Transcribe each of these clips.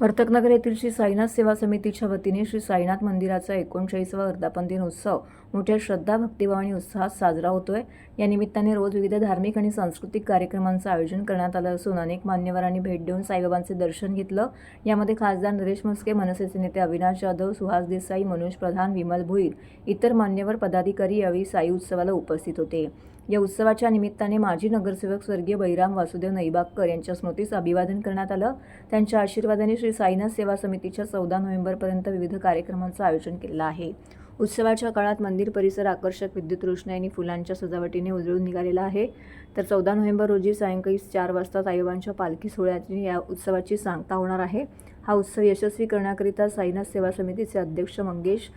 वर्तकनगर येथील श्री साईनाथ सेवा समितीच्या वतीने श्री साईनाथ मंदिराचा 39वा वर्धापन दिन उत्सव मोठ्या श्रद्धा, भक्तिभाव आणि उत्साहात साजरा होतोय। या निमित्ताने रोज विविध धार्मिक आणि सांस्कृतिक कार्यक्रमांचं आयोजन करण्यात आलं असून अनेक मान्यवरांनी भेट देऊन साईबाबांचे दर्शन घेतलं। यामध्ये खासदार नरेश म्हस्के, मनसेचे नेते अविनाश जाधव, सुहास देसाई, मनोज प्रधान, विमल भुईर, इतर मान्यवर पदाधिकारी यावेळी साई उत्सवाला उपस्थित होते। या उत्सवाच्या निमित्ताने माजी नगरसेवक स्वर्गीय बैराम वासुदेव नैबागकर यांच्या स्मृतीस अभिवादन करण्यात आलं। त्यांच्या आशीर्वादाने श्री साईनाथ सेवा समितीच्या 14 नोव्हेंबरपर्यंत विविध कार्यक्रमांचं आयोजन केलं आहे। उत्सवाच्या काळात मंदिर परिसर आकर्षक विद्युत रोषणाई आणि फुलांच्या सजावटीने उजळून निघालेला आहे। तर 14 नोव्हेंबर रोजी सायंकाळी 4 वाजता साईबाबांच्या पालखी सोहळ्याची या उत्सवाची सांगता होणार आहे। हा उत्सव यशस्वी करण्याकरिता साईनाथ सेवा समितीचे अध्यक्ष मंगेश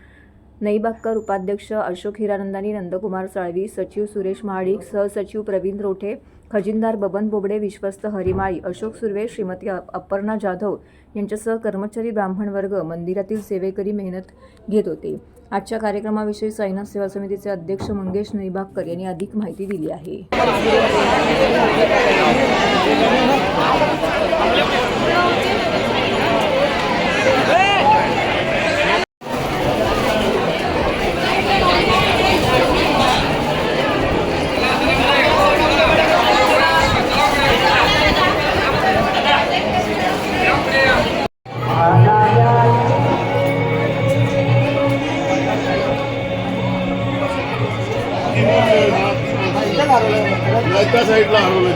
नैबागकर, उपाध्यक्ष अशोक हिरानंदानी, नंदकुमार साळवी, सचिव सुरेश महाडिक, सहसचिव प्रवीण रोठे, खजिनदार बबन बोबडे, विश्वस्त हरिमाळी, अशोक सुर्वे, श्रीमती अपर्णा जाधव यांच्यासह कर्मचारी, ब्राह्मण वर्ग, मंदिरातील सेवेकरी मेहनत घेत होते। आजच्या कार्यक्रमाविषयी साईनाथ सेवा समितीचे अध्यक्ष मंगेश नैबागकर यांनी अधिक माहिती दिली आहे। त्या साईडला हरवलं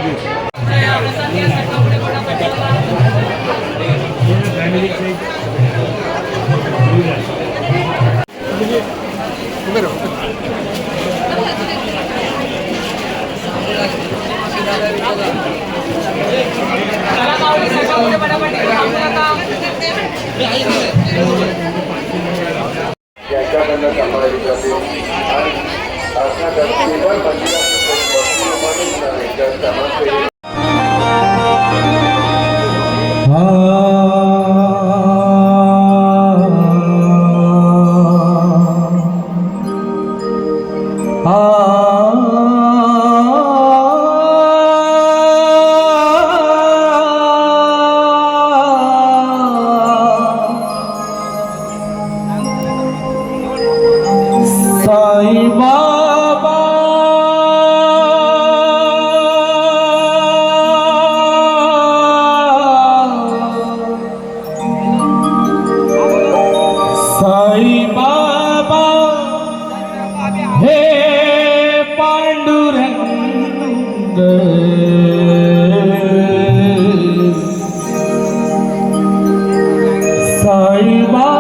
साई बाबा साई बाबा हे पांडुरंग साई बाबा